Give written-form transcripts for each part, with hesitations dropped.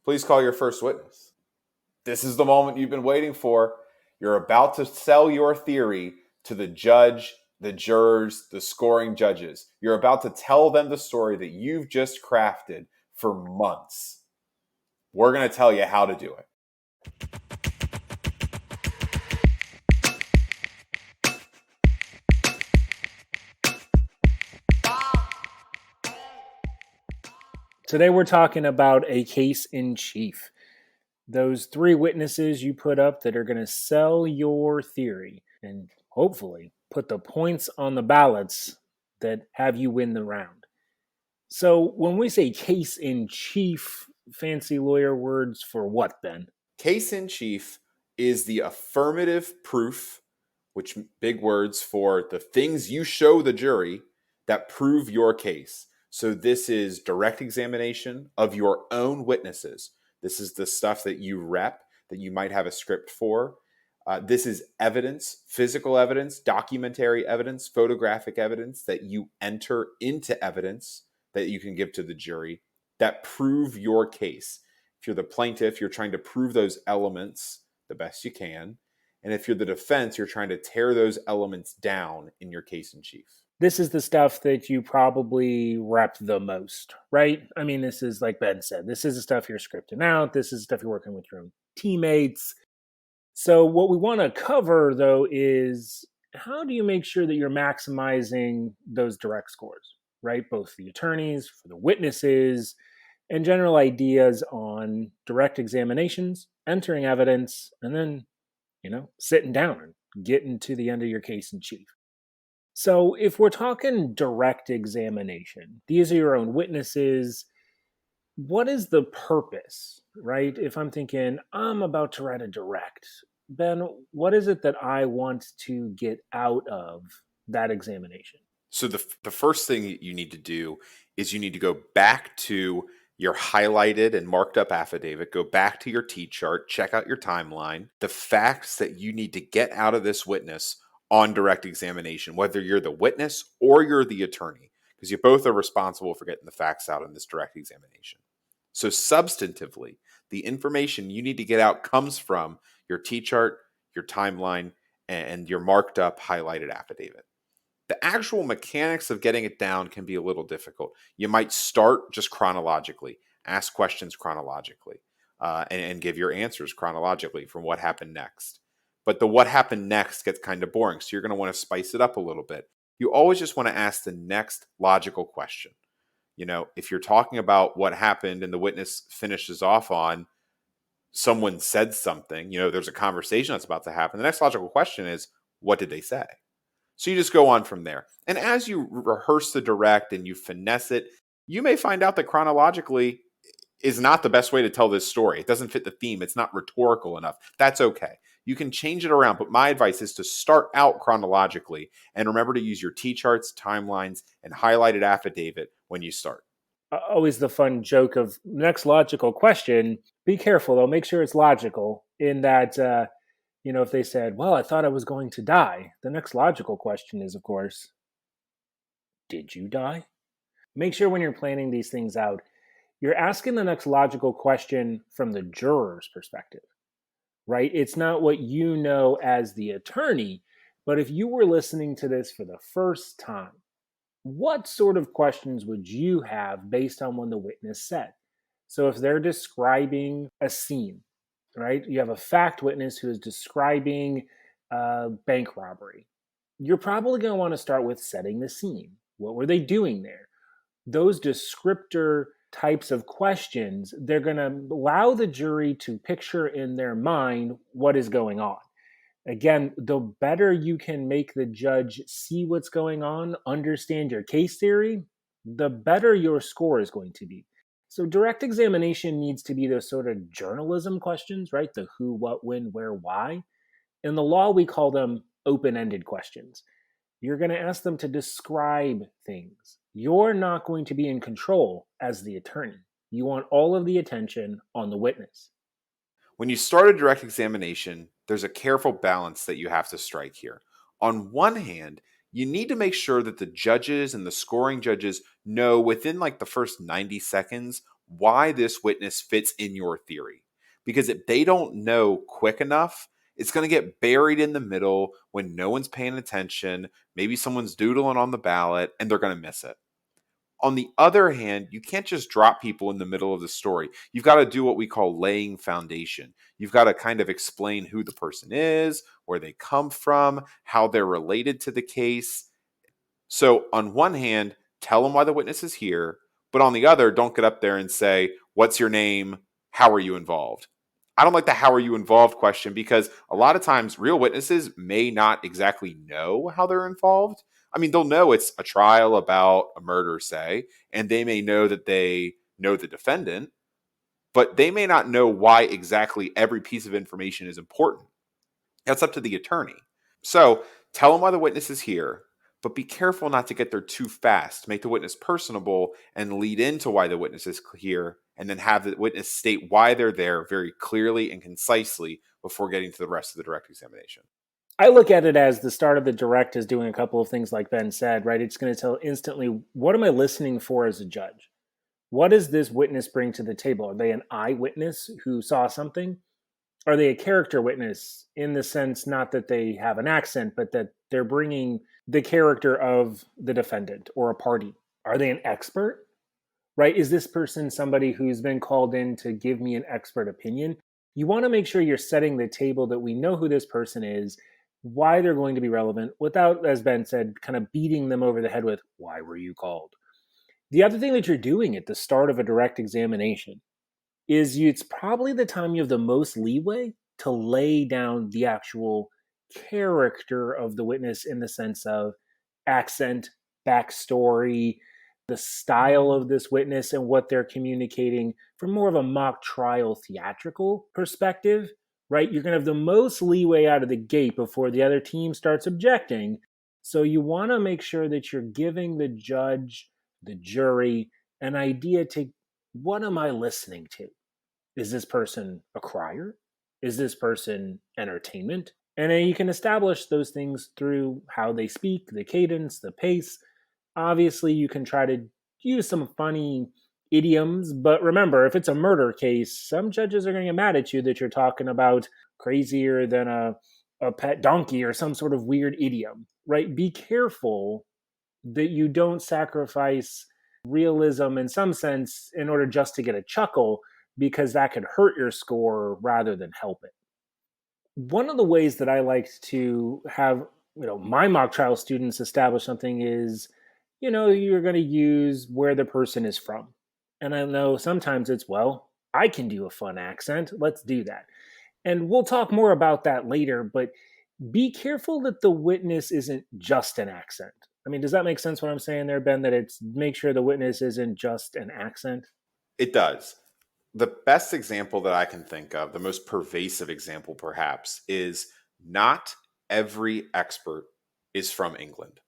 Please call your first witness. This is the moment you've been waiting for. You're about to sell your theory to the judge, the jurors, the scoring judges. You're about to tell them the story that you've just crafted for months. We're going to tell you how to do it. Today we're talking about a case in chief. Those three witnesses you put up that are going to sell your theory and hopefully put the points on the ballots that have you win the round. So when we say case in chief, fancy lawyer words for what then? Case in chief is the affirmative proof, which big words for the things you show the jury that prove your case. So this is direct examination of your own witnesses. This is the stuff that you rep, that you might have a script for. This is evidence, physical evidence, documentary evidence, photographic evidence that you enter into evidence that you can give to the jury that prove your case. If you're the plaintiff, you're trying to prove those elements the best you can. And if you're the defense, you're trying to tear those elements down in your case in chief. This is the stuff that you probably rep the most, right? I mean, this is like Ben said, this is the stuff you're scripting out. This is the stuff you're working with your own teammates. So what we want to cover, though, is how do you make sure that you're maximizing those direct scores, right? Both the attorneys, for the witnesses, and general ideas on direct examinations, entering evidence, and then, sitting down and getting to the end of your case in chief. So if we're talking direct examination, these are your own witnesses. What is the purpose, right? If I'm thinking, I'm about to write a direct, Ben, what is it that I want to get out of that examination? So the first thing you need to do is you need to go back to your highlighted and marked up affidavit, go back to your T-chart, check out your timeline, the facts that you need to get out of this witness on direct examination, whether you're the witness or you're the attorney, because you both are responsible for getting the facts out in this direct examination. So substantively, the information you need to get out comes from your T-chart, your timeline, and your marked up highlighted affidavit. The actual mechanics of getting it down can be a little difficult. You might start just chronologically, ask questions chronologically, and give your answers chronologically from what happened next. But the what happened next gets kind of boring, so you're going to want to spice it up a little bit. You always just want to ask the next logical question. If you're talking about what happened and the witness finishes off on someone said something, there's a conversation that's about to happen. The next logical question is, what did they say? So you just go on from there. And as you rehearse the direct and you finesse it, you may find out that chronologically is not the best way to tell this story. It doesn't fit the theme. It's not rhetorical enough. That's okay. You can change it around, but my advice is to start out chronologically and remember to use your T-charts, timelines, and highlighted affidavit when you start. Always the fun joke of next logical question. Be careful, though. Make sure it's logical in that, if they said, well, I thought I was going to die, the next logical question is, of course, did you die? Make sure when you're planning these things out, you're asking the next logical question from the juror's perspective, right? It's not what you know as the attorney, but if you were listening to this for the first time, what sort of questions would you have based on what the witness said? So if they're describing a scene, right? You have a fact witness who is describing a bank robbery. You're probably going to want to start with setting the scene. What were they doing there? Those descriptor types of questions, they're going to allow the jury to picture in their mind what is going on. Again, the better you can make the judge see what's going on, understand your case theory, the better your score is going to be. So direct examination needs to be those sort of journalism questions, right? The who, what, when, where, why. In the law, we call them open-ended questions. You're going to ask them to describe things. You're not going to be in control as the attorney. You want all of the attention on the witness. When you start a direct examination, there's a careful balance that you have to strike here. On one hand, you need to make sure that the judges and the scoring judges know within like the first 90 seconds why this witness fits in your theory. Because if they don't know quick enough, it's going to get buried in the middle when no one's paying attention. Maybe someone's doodling on the ballot and they're going to miss it. On the other hand, you can't just drop people in the middle of the story. You've got to do what we call laying foundation. You've got to kind of explain who the person is, where they come from, how they're related to the case. So, on one hand, tell them why the witness is here, but on the other, don't get up there and say, "What's your name? How are you involved?" I don't like the "how are you involved" question because a lot of times real witnesses may not exactly know how they're involved. I mean, they'll know it's a trial about a murder, say, and they may know that they know the defendant, but they may not know why exactly every piece of information is important. That's up to the attorney. So tell them why the witness is here, but be careful not to get there too fast. Make the witness personable and lead into why the witness is here, and then have the witness state why they're there very clearly and concisely before getting to the rest of the direct examination. I look at it as the start of the direct is doing a couple of things like Ben said, right? It's going to tell instantly, what am I listening for as a judge? What does this witness bring to the table? Are they an eyewitness who saw something? Are they a character witness in the sense not that they have an accent, but that they're bringing the character of the defendant or a party? Are they an expert? Right? Is this person somebody who's been called in to give me an expert opinion? You want to make sure you're setting the table that we know who this person is, why they're going to be relevant, without, as Ben said, kind of beating them over the head with, why were you called? The other thing that you're doing at the start of a direct examination is it's probably the time you have the most leeway to lay down the actual character of the witness in the sense of accent, backstory, the style of this witness, and what they're communicating from more of a mock trial theatrical perspective, right? You're going to have the most leeway out of the gate before the other team starts objecting. So you want to make sure that you're giving the judge, the jury, an idea to what am I listening to? Is this person a crier? Is this person entertainment? And then you can establish those things through how they speak, the cadence, the pace. Obviously, you can try to use some funny idioms, but remember, if it's a murder case, some judges are going to get mad at you that you're talking about crazier than a pet donkey or some sort of weird idiom, right? Be careful that you don't sacrifice realism in some sense in order just to get a chuckle because that could hurt your score rather than help it. One of the ways that I like to have, my mock trial students establish something is, you're going to use where the person is from. And I know sometimes it's, well, I can do a fun accent. Let's do that. And we'll talk more about that later, but be careful that the witness isn't just an accent. I mean, does that make sense what I'm saying there, Ben? That it's make sure the witness isn't just an accent? It does. The best example that I can think of, the most pervasive example perhaps, is not every expert is from England.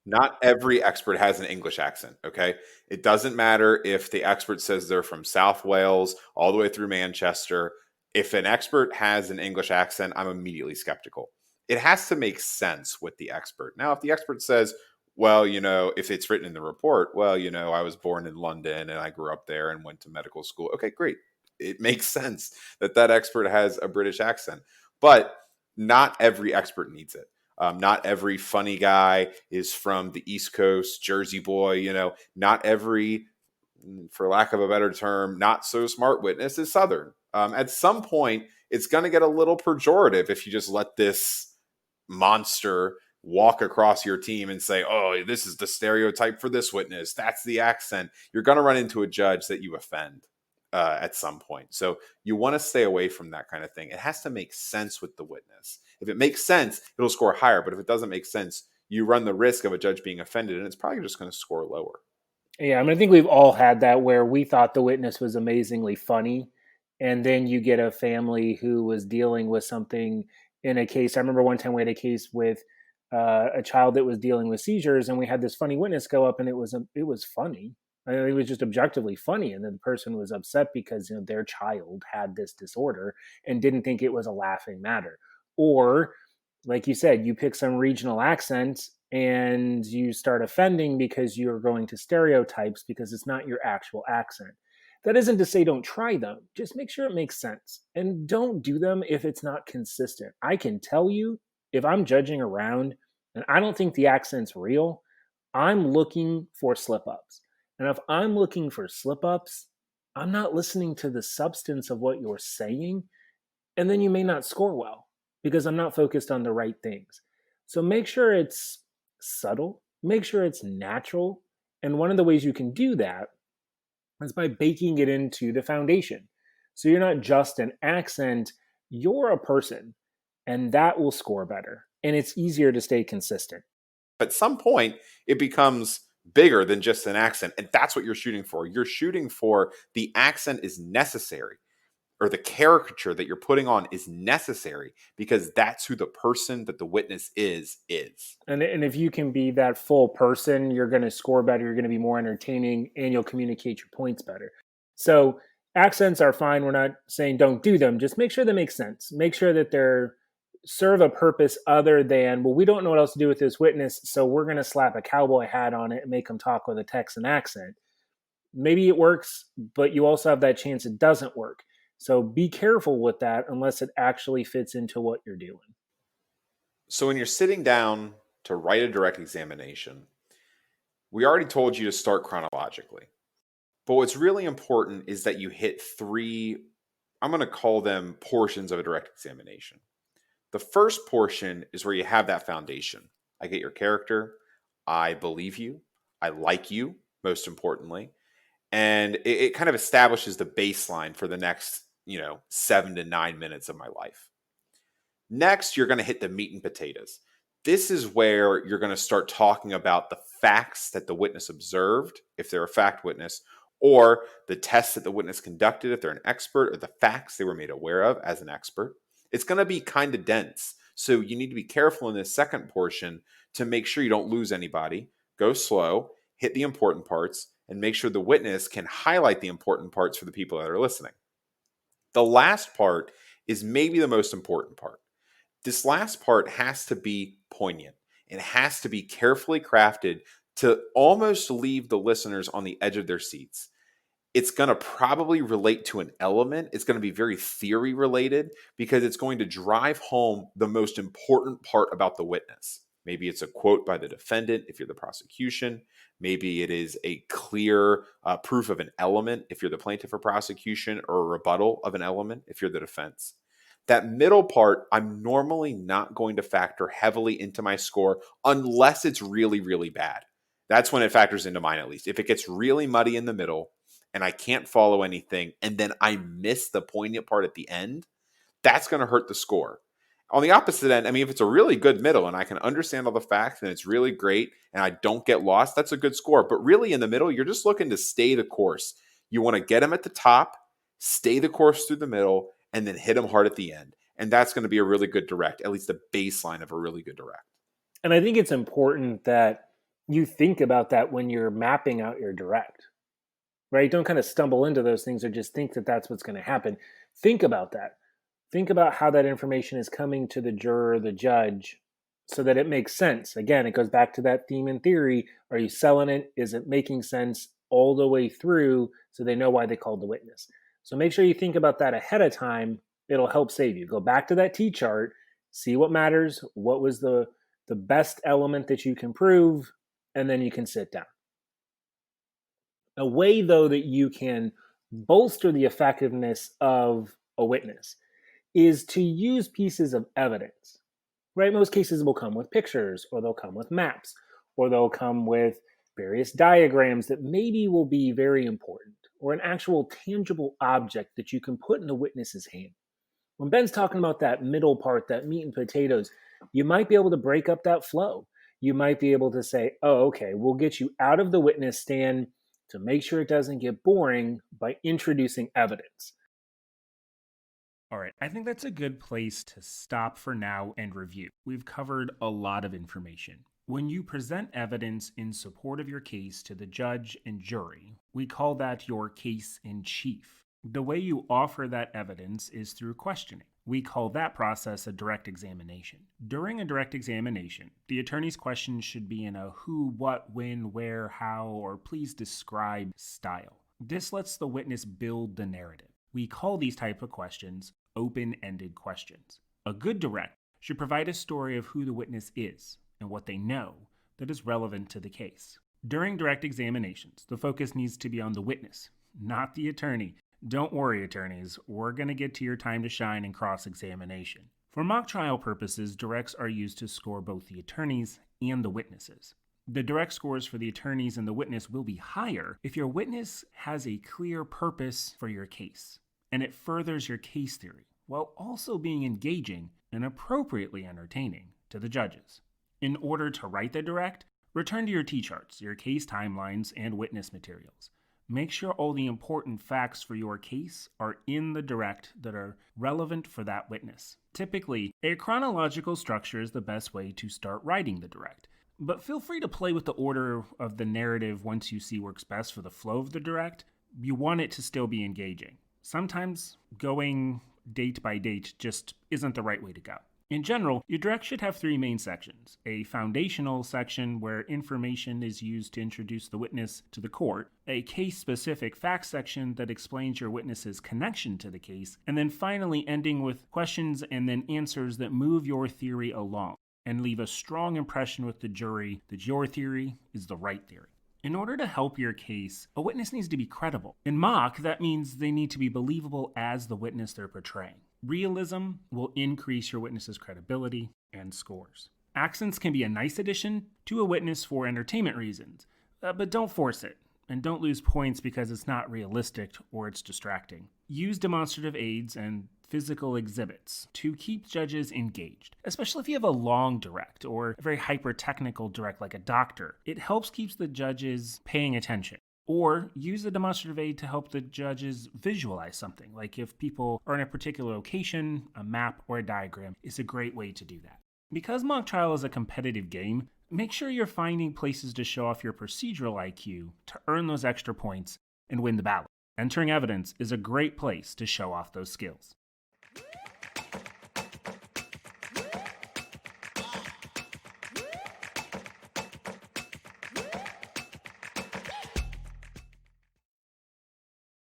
Not every expert has an English accent, okay? It doesn't matter if the expert says they're from South Wales all the way through Manchester. If an expert has an English accent, I'm immediately skeptical. It has to make sense with the expert. Now, if the expert says, well, if it's written in the report, well, I was born in London and I grew up there and went to medical school. Okay, great. It makes sense that that expert has a British accent. But not every expert needs it. Not every funny guy is from the East Coast, Jersey boy. Not every, for lack of a better term, not so smart witness is Southern. At some point, it's going to get a little pejorative if you just let this monster walk across your team and say, oh, this is the stereotype for this witness. That's the accent. You're going to run into a judge that you offend at some point. So you want to stay away from that kind of thing. It has to make sense with the witness. If it makes sense, it'll score higher. But if it doesn't make sense, you run the risk of a judge being offended, and it's probably just going to score lower. Yeah, I mean, I think we've all had that where we thought the witness was amazingly funny, and then you get a family who was dealing with something in a case. I remember one time we had a case with a child that was dealing with seizures, and we had this funny witness go up, and it was funny. I mean, it was just objectively funny, and then the person was upset because their child had this disorder and didn't think it was a laughing matter. Or, like you said, you pick some regional accent and you start offending because you're going to stereotypes because it's not your actual accent. That isn't to say don't try them, just make sure it makes sense. And don't do them if it's not consistent. I can tell you, if I'm judging around and I don't think the accent's real, I'm looking for slip ups. And if I'm looking for slip ups, I'm not listening to the substance of what you're saying. And then you may not score well because I'm not focused on the right things. So make sure it's subtle, make sure it's natural. And one of the ways you can do that is by baking it into the foundation. So you're not just an accent, you're a person, and that will score better. And it's easier to stay consistent. At some point, it becomes bigger than just an accent. And that's what you're shooting for. You're shooting for the accent is necessary, or the caricature that you're putting on is necessary because that's who the person that the witness is. And if you can be that full person, you're going to score better, you're going to be more entertaining, and you'll communicate your points better. So accents are fine. We're not saying don't do them. Just make sure they make sense. Make sure that they're serve a purpose other than, well, we don't know what else to do with this witness, so we're going to slap a cowboy hat on it and make them talk with a Texan accent. Maybe it works, but you also have that chance it doesn't work. So be careful with that unless it actually fits into what you're doing. So when you're sitting down to write a direct examination, we already told you to start chronologically. But what's really important is that you hit three, I'm going to call them portions of a direct examination. The first portion is where you have that foundation. I get your character. I believe you. I like you, most importantly. And it kind of establishes the baseline for the next, 7 to 9 minutes of my life. Next, you're going to hit the meat and potatoes. This is where you're going to start talking about the facts that the witness observed, if they're a fact witness, or the tests that the witness conducted, if they're an expert, or the facts they were made aware of as an expert. It's going to be kind of dense. So you need to be careful in this second portion to make sure you don't lose anybody. Go slow, hit the important parts, and make sure the witness can highlight the important parts for the people that are listening. The last part is maybe the most important part. This last part has to be poignant. It has to be carefully crafted to almost leave the listeners on the edge of their seats. It's going to probably relate to an element. It's going to be very theory related because it's going to drive home the most important part about the witness. Maybe it's a quote by the defendant if you're the prosecution. Maybe it is a clear proof of an element if you're the plaintiff or prosecution, or a rebuttal of an element if you're the defense. That middle part, I'm normally not going to factor heavily into my score unless it's really, really bad. That's when it factors into mine, at least. If it gets really muddy in the middle and I can't follow anything, and then I miss the poignant part at the end, that's going to hurt the score. On the opposite end, I mean, if it's a really good middle and I can understand all the facts and it's really great and I don't get lost, that's a good score. But really in the middle, you're just looking to stay the course. You want to get them at the top, stay the course through the middle, and then hit them hard at the end. And that's going to be a really good direct, at least the baseline of a really good direct. And I think it's important that you think about that when you're mapping out your direct, right? Don't kind of stumble into those things or just think that that's what's going to happen. Think about that. Think about how that information is coming to the juror or the judge so that it makes sense. Again, it goes back to that theme and theory. Are you selling it? Is it making sense all the way through so they know why they called the witness? So make sure you think about that ahead of time. It'll help save you. Go back to that T chart, see what matters, what was the best element that you can prove, and then you can sit down. A way, though, that you can bolster the effectiveness of a witness is to use pieces of evidence, right? Most cases will come with pictures, or they'll come with maps, or they'll come with various diagrams that maybe will be very important, or an actual tangible object that you can put in the witness's hand. When Ben's talking about that middle part, that meat and potatoes, you might be able to break up that flow. You might be able to say, oh, okay, we'll get you out of the witness stand to make sure it doesn't get boring by introducing evidence. All right, I think that's a good place to stop for now and review. We've covered a lot of information. When you present evidence in support of your case to the judge and jury, we call that your case in chief. The way you offer that evidence is through questioning. We call that process a direct examination. During a direct examination, the attorney's questions should be in a who, what, when, where, how, or please describe style. This lets the witness build the narrative. We call these type of questions open-ended questions. A good direct should provide a story of who the witness is and what they know that is relevant to the case. During direct examinations, the focus needs to be on the witness, not the attorney. Don't worry, attorneys, we're going to get to your time to shine in cross-examination. For mock trial purposes, directs are used to score both the attorneys and the witnesses. The direct scores for the attorneys and the witness will be higher if your witness has a clear purpose for your case, and it furthers your case theory, while also being engaging and appropriately entertaining to the judges. In order to write the direct, return to your T-charts, your case timelines, and witness materials. Make sure all the important facts for your case are in the direct that are relevant for that witness. Typically, a chronological structure is the best way to start writing the direct, but feel free to play with the order of the narrative once you see works best for the flow of the direct. You want it to still be engaging. Sometimes going date by date just isn't the right way to go. In general, your direct should have 3 main sections: a foundational section where information is used to introduce the witness to the court, a case-specific facts section that explains your witness's connection to the case, and then finally ending with questions and then answers that move your theory along and leave a strong impression with the jury that your theory is the right theory. In order to help your case, a witness needs to be credible. In mock, that means they need to be believable as the witness they're portraying. Realism will increase your witness's credibility and scores. Accents can be a nice addition to a witness for entertainment reasons, but don't force it, and don't lose points because it's not realistic or it's distracting. Use demonstrative aids and physical exhibits to keep judges engaged, especially if you have a long direct or a very hyper-technical direct like a doctor. It helps keep the judges paying attention. Or use a demonstrative aid to help the judges visualize something, like if people are in a particular location, a map or a diagram is a great way to do that. Because mock trial is a competitive game, make sure you're finding places to show off your procedural IQ to earn those extra points and win the battle. Entering evidence is a great place to show off those skills.